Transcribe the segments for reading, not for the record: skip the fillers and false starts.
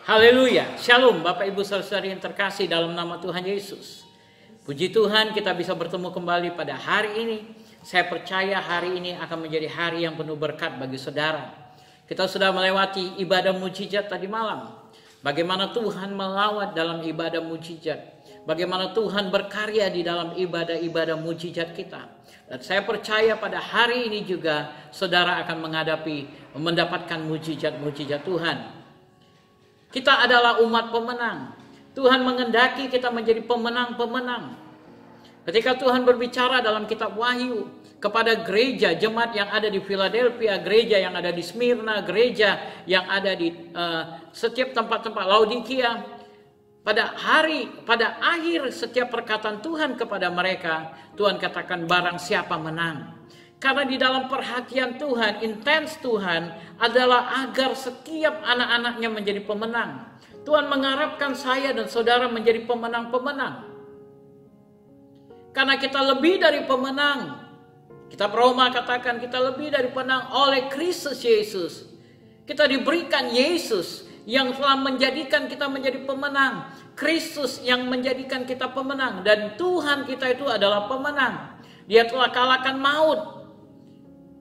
Haleluya, shalom Bapak Ibu Saudara-saudari yang terkasih dalam nama Tuhan Yesus. Puji Tuhan kita bisa bertemu kembali pada hari ini. Saya percaya hari ini akan menjadi hari yang penuh berkat bagi saudara. Kita sudah melewati ibadah mujizat tadi malam. Bagaimana Tuhan melawat dalam ibadah mujizat. Bagaimana Tuhan berkarya di dalam ibadah-ibadah mujizat kita. Dan saya percaya pada hari ini juga saudara akan mendapatkan mujizat-mujizat Tuhan. Kita adalah umat pemenang. Tuhan mengendaki kita menjadi pemenang-pemenang. Ketika Tuhan berbicara dalam kitab Wahyu kepada gereja, jemaat yang ada di Philadelphia, gereja yang ada di Smyrna, gereja yang ada di setiap tempat-tempat Laodikia, pada akhir setiap perkataan Tuhan kepada mereka, Tuhan katakan barang siapa menang. Karena di dalam perhatian Tuhan, intens Tuhan adalah agar setiap anak-anaknya menjadi pemenang. Tuhan mengharapkan saya dan saudara menjadi pemenang-pemenang. Karena kita lebih dari pemenang. Kitab Roma katakan kita lebih dari pemenang oleh Kristus Yesus. Kita diberikan Yesus yang telah menjadikan kita menjadi pemenang. Kristus yang menjadikan kita pemenang. Dan Tuhan kita itu adalah pemenang. Dia telah kalahkan maut.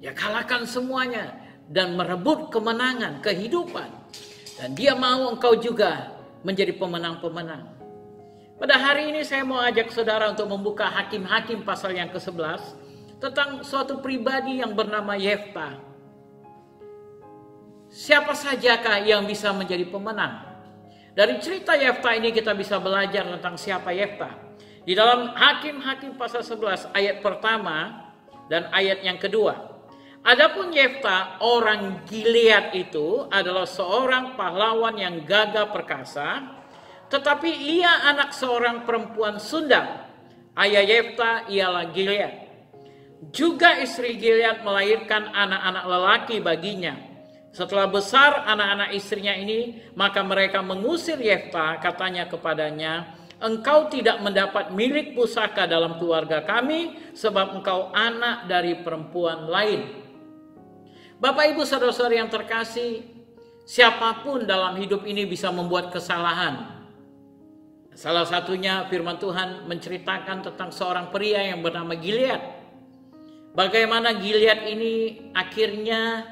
Dia kalahkan semuanya dan merebut kemenangan, kehidupan. Dan dia mau engkau juga menjadi pemenang-pemenang. Pada hari ini saya mau ajak saudara untuk membuka Hakim-Hakim pasal yang ke-11 tentang suatu pribadi yang bernama Yefta. Siapa sajakah yang bisa menjadi pemenang? Dari cerita Yefta ini kita bisa belajar tentang siapa Yefta. Di dalam Hakim-Hakim pasal 11 ayat pertama dan ayat yang kedua. Adapun Yefta orang Gilead itu adalah seorang pahlawan yang gagah perkasa, tetapi ia anak seorang perempuan Sundam. Ayah Yefta ialah Gilead. Juga istri Gilead melahirkan anak-anak lelaki baginya. Setelah besar anak-anak istrinya ini, maka mereka mengusir Yefta, katanya kepadanya, engkau tidak mendapat milik pusaka dalam keluarga kami, sebab engkau anak dari perempuan lain. Bapak Ibu saudara-saudara yang terkasih, siapapun dalam hidup ini bisa membuat kesalahan. Salah satunya firman Tuhan menceritakan tentang seorang pria yang bernama Gilead. Bagaimana Gilead ini akhirnya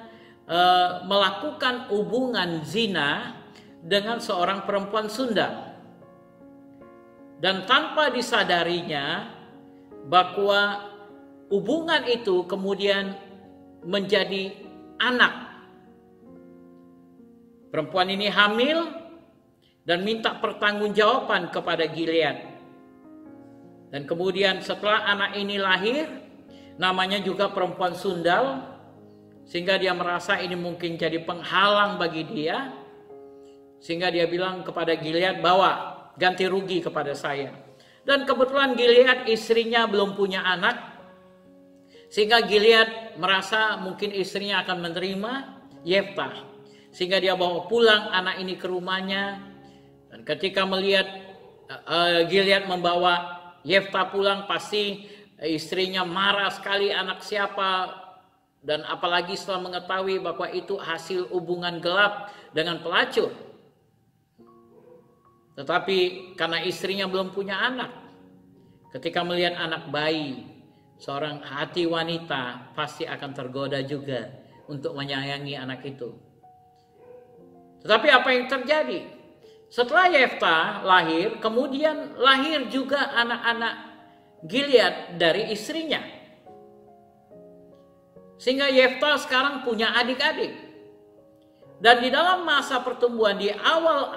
melakukan hubungan zina dengan seorang perempuan Sunda. Dan tanpa disadarinya bahwa hubungan itu kemudian menjadi anak. Perempuan ini hamil dan minta pertanggungjawaban kepada Gilead. Dan kemudian setelah anak ini lahir, namanya juga perempuan sundal, sehingga dia merasa ini mungkin jadi penghalang bagi dia. Sehingga dia bilang kepada Gilead, bawa ganti rugi kepada saya. Dan kebetulan Gilead istrinya belum punya anak, sehingga Gilead merasa mungkin istrinya akan menerima Yefta. Sehingga dia bawa pulang anak ini ke rumahnya. Dan ketika melihat Gilead membawa Yefta pulang, pasti istrinya marah sekali, anak siapa. Dan apalagi setelah mengetahui bahwa itu hasil hubungan gelap dengan pelacur. Tetapi karena istrinya belum punya anak, ketika melihat anak bayi, seorang hati wanita pasti akan tergoda juga untuk menyayangi anak itu. Tetapi apa yang terjadi? Setelah Yefta lahir, kemudian lahir juga anak-anak Gilead dari istrinya. Sehingga Yefta sekarang punya adik-adik. Dan di dalam masa pertumbuhan, di awal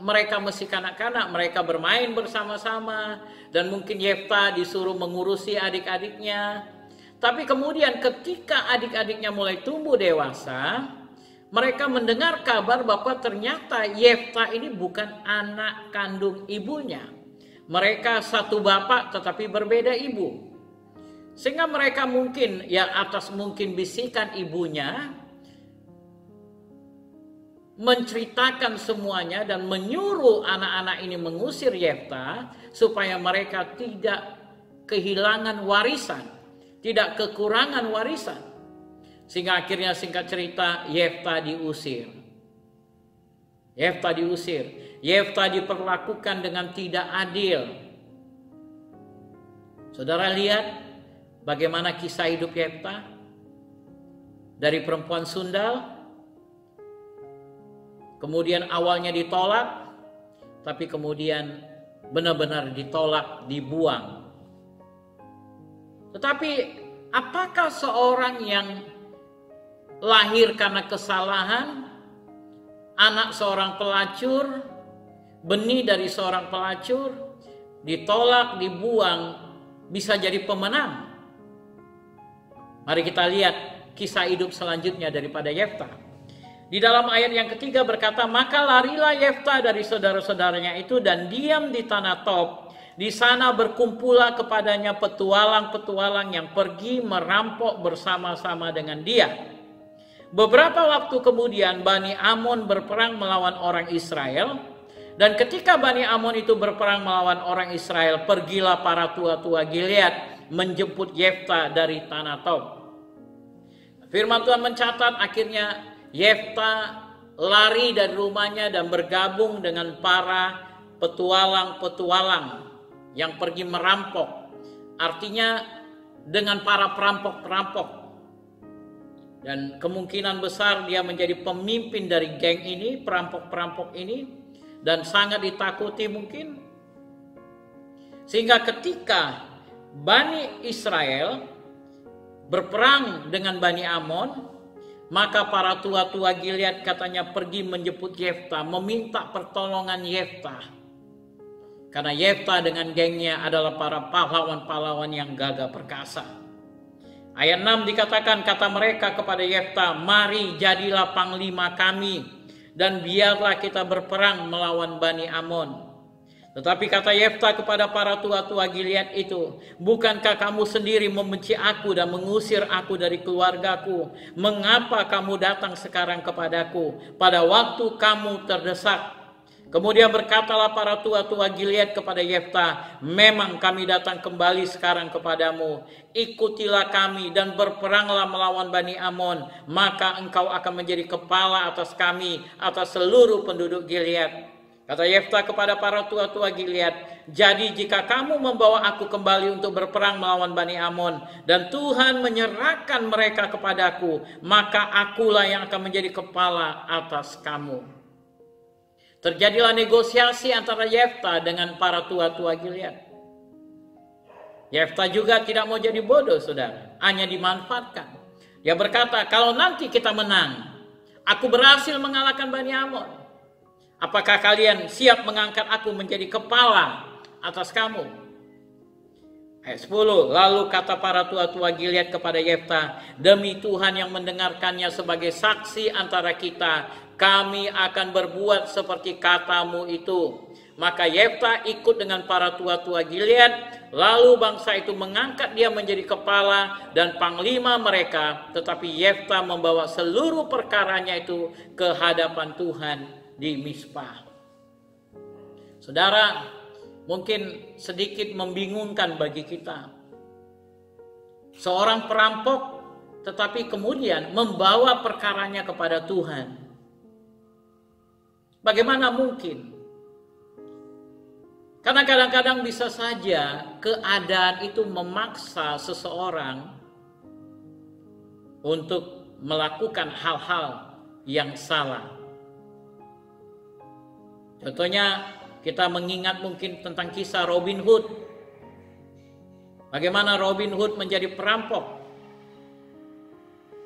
mereka masih kanak-kanak, mereka bermain bersama-sama. Dan mungkin Yefta disuruh mengurusi adik-adiknya. Tapi kemudian ketika adik-adiknya mulai tumbuh dewasa, mereka mendengar kabar bahwa ternyata Yefta ini bukan anak kandung ibunya. Mereka satu bapak tetapi berbeda ibu. Sehingga mereka mungkin, ya atas mungkin bisikan ibunya, menceritakan semuanya dan menyuruh anak-anak ini mengusir Yefta supaya mereka tidak kehilangan warisan, tidak kekurangan warisan. Sehingga akhirnya singkat cerita Yefta diusir. Yefta diusir. Yefta diperlakukan dengan tidak adil. Saudara lihat bagaimana kisah hidup Yefta. Dari perempuan sundal, kemudian awalnya ditolak, tapi kemudian benar-benar ditolak, dibuang. Tetapi apakah seorang yang lahir karena kesalahan, anak seorang pelacur, benih dari seorang pelacur, ditolak, dibuang, bisa jadi pemenang? Mari kita lihat kisah hidup selanjutnya daripada Yefta. Di dalam ayat yang ketiga berkata, maka larilah Yefta dari saudara-saudaranya itu dan diam di tanah Tob. Di sana berkumpullah kepadanya petualang-petualang yang pergi merampok bersama-sama dengan dia. Beberapa waktu kemudian Bani Amon berperang melawan orang Israel. Dan ketika Bani Amon itu berperang melawan orang Israel, pergilah para tua-tua Gilead menjemput Yefta dari tanah Tob. Firman Tuhan mencatat akhirnya Yefta lari dari rumahnya dan bergabung dengan para petualang-petualang yang pergi merampok. Artinya dengan para perampok-perampok. Dan kemungkinan besar dia menjadi pemimpin dari geng ini, perampok-perampok ini. Dan sangat ditakuti mungkin. Sehingga ketika Bani Israel berperang dengan Bani Amon, maka para tua-tua Gilead katanya pergi menjemput Yefta, meminta pertolongan Yefta. Karena Yefta dengan gengnya adalah para pahlawan-pahlawan yang gagah perkasa. Ayat 6 dikatakan, kata mereka kepada Yefta, mari jadilah panglima kami, dan biarlah kita berperang melawan Bani Amon. Tetapi kata Yefta kepada para tua-tua Gilead itu, bukankah kamu sendiri membenci aku dan mengusir aku dari keluargaku? Mengapa kamu datang sekarang kepadaku pada waktu kamu terdesak? Kemudian berkatalah para tua-tua Gilead kepada Yefta, memang kami datang kembali sekarang kepadamu. Ikutilah kami dan berperanglah melawan Bani Amon, maka engkau akan menjadi kepala atas kami, atas seluruh penduduk Gilead. Kata Yefta kepada para tua-tua Gilead, jadi jika kamu membawa aku kembali untuk berperang melawan Bani Amon, dan Tuhan menyerahkan mereka kepadaku, maka akulah yang akan menjadi kepala atas kamu. Terjadilah negosiasi antara Yefta dengan para tua-tua Gilead. Yefta juga tidak mau jadi bodoh, saudara, hanya dimanfaatkan. Dia berkata, kalau nanti kita menang, aku berhasil mengalahkan Bani Amon, apakah kalian siap mengangkat aku menjadi kepala atas kamu? Ayat 10, lalu kata para tua-tua Gilead kepada Yefta, demi Tuhan yang mendengarkannya sebagai saksi antara kita, kami akan berbuat seperti katamu itu. Maka Yefta ikut dengan para tua-tua Gilead, lalu bangsa itu mengangkat dia menjadi kepala dan panglima mereka, tetapi Yefta membawa seluruh perkaranya itu ke hadapan Tuhan di Mizpah. Saudara, mungkin sedikit membingungkan bagi kita. Seorang perampok tetapi kemudian membawa perkaranya kepada Tuhan. Bagaimana mungkin? Karena kadang-kadang bisa saja keadaan itu memaksa seseorang untuk melakukan hal-hal yang salah. Contohnya kita mengingat mungkin tentang kisah Robin Hood. Bagaimana Robin Hood menjadi perampok.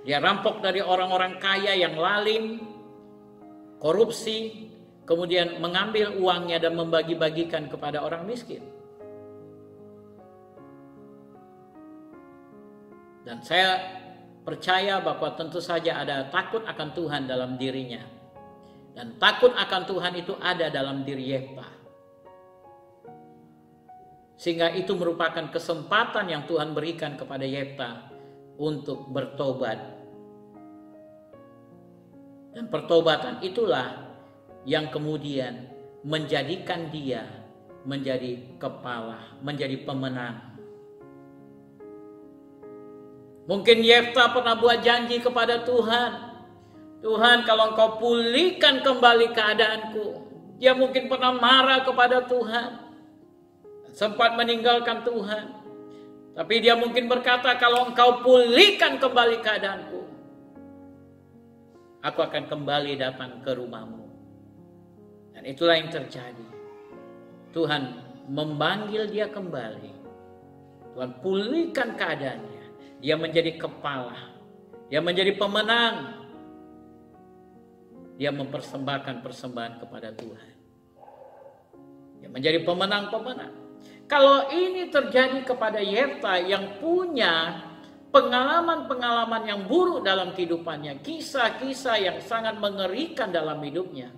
Dia rampok dari orang-orang kaya yang lalim, korupsi, kemudian mengambil uangnya dan membagi-bagikan kepada orang miskin. Dan saya percaya bahwa tentu saja ada takut akan Tuhan dalam dirinya. Dan takut akan Tuhan itu ada dalam diri Yefta. Sehingga itu merupakan kesempatan yang Tuhan berikan kepada Yefta untuk bertobat. Dan pertobatan itulah yang kemudian menjadikan dia menjadi kepala, menjadi pemenang. Mungkin Yefta pernah buat janji kepada Tuhan. Tuhan, kalau Engkau pulihkan kembali keadaanku. Dia mungkin pernah marah kepada Tuhan, sempat meninggalkan Tuhan. Tapi dia mungkin berkata, kalau Engkau pulihkan kembali keadaanku, aku akan kembali datang ke rumah-Mu. Dan itulah yang terjadi. Tuhan memanggil dia kembali. Tuhan pulihkan keadaannya. Dia menjadi kepala. Dia menjadi pemenang. Dia mempersembahkan persembahan kepada Tuhan. Dia menjadi pemenang-pemenang. Kalau ini terjadi kepada Yefta yang punya pengalaman-pengalaman yang buruk dalam kehidupannya, kisah-kisah yang sangat mengerikan dalam hidupnya,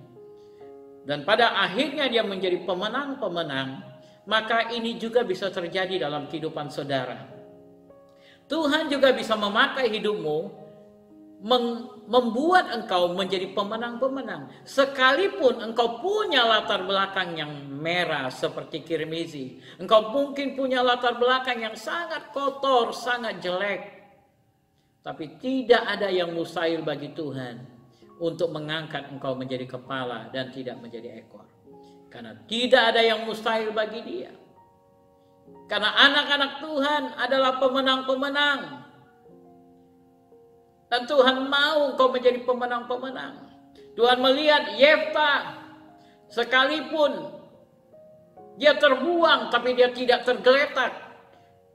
dan pada akhirnya dia menjadi pemenang-pemenang, maka ini juga bisa terjadi dalam kehidupan saudara. Tuhan juga bisa memakai hidupmu, membuat engkau menjadi pemenang-pemenang. Sekalipun engkau punya latar belakang yang merah seperti Kirmizi, engkau mungkin punya latar belakang yang sangat kotor, sangat jelek, tapi tidak ada yang mustahil bagi Tuhan untuk mengangkat engkau menjadi kepala dan tidak menjadi ekor. Karena tidak ada yang mustahil bagi Dia. Karena anak-anak Tuhan adalah pemenang-pemenang. Dan Tuhan mau engkau menjadi pemenang-pemenang. Tuhan melihat Yefta, sekalipun dia terbuang, tapi dia tidak tergeletak.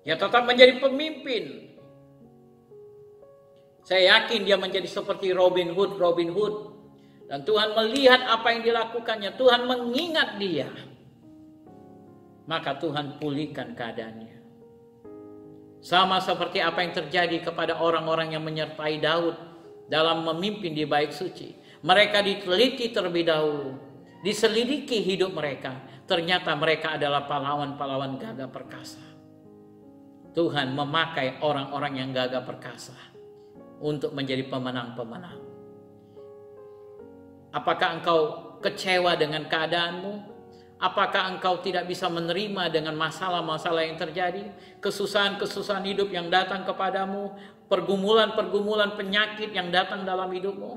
Dia tetap menjadi pemimpin. Saya yakin dia menjadi seperti Robin Hood. Dan Tuhan melihat apa yang dilakukannya. Tuhan mengingat dia. Maka Tuhan pulihkan keadaannya. Sama seperti apa yang terjadi kepada orang-orang yang menyertai Daud dalam memimpin di bait suci. Mereka diteliti terlebih dahulu, diselidiki hidup mereka. Ternyata mereka adalah pahlawan-pahlawan gagah perkasa. Tuhan memakai orang-orang yang gagah perkasa untuk menjadi pemenang-pemenang. Apakah engkau kecewa dengan keadaanmu? Apakah engkau tidak bisa menerima dengan masalah-masalah yang terjadi? Kesusahan-kesusahan hidup yang datang kepadamu? Pergumulan-pergumulan penyakit yang datang dalam hidupmu?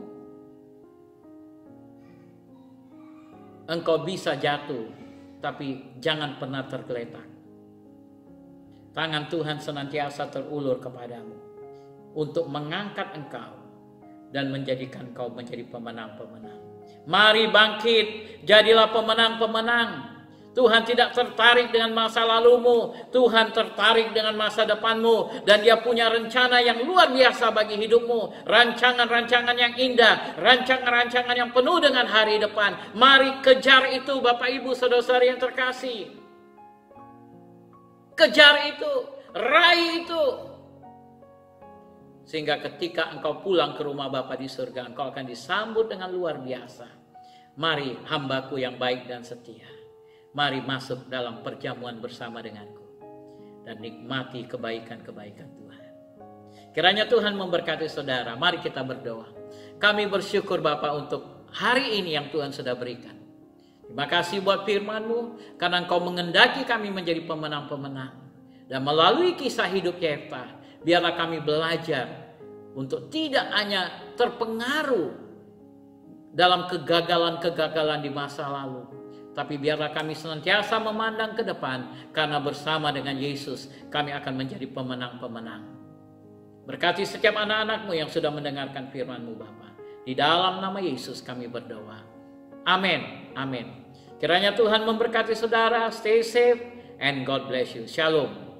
Engkau bisa jatuh, tapi jangan pernah tergeletak. Tangan Tuhan senantiasa terulur kepadamu untuk mengangkat engkau dan menjadikan engkau menjadi pemenang-pemenang. Mari bangkit, jadilah pemenang-pemenang. Tuhan tidak tertarik dengan masa lalumu, Tuhan tertarik dengan masa depanmu, dan Dia punya rencana yang luar biasa bagi hidupmu. Rancangan-rancangan yang indah, rancangan-rancangan yang penuh dengan hari depan. Mari kejar itu, Bapak Ibu Saudara-saudari yang terkasih. Kejar itu, raih itu. Sehingga ketika engkau pulang ke rumah Bapa di surga, engkau akan disambut dengan luar biasa. Mari hambaku yang baik dan setia. Mari masuk dalam perjamuan bersama denganku. Dan nikmati kebaikan-kebaikan Tuhan. Kiranya Tuhan memberkati saudara. Mari kita berdoa. Kami bersyukur Bapa untuk hari ini yang Tuhan sudah berikan. Terima kasih buat firman-Mu. Karena Engkau mengendaki kami menjadi pemenang-pemenang. Dan melalui kisah hidup Yefta, biarlah kami belajar untuk tidak hanya terpengaruh dalam kegagalan-kegagalan di masa lalu. Tapi biarlah kami senantiasa memandang ke depan. Karena bersama dengan Yesus kami akan menjadi pemenang-pemenang. Berkati setiap anak-anak-Mu yang sudah mendengarkan firman-Mu Bapa. Di dalam nama Yesus kami berdoa. Amin. Amin. Kiranya Tuhan memberkati saudara. Stay safe and God bless you. Shalom.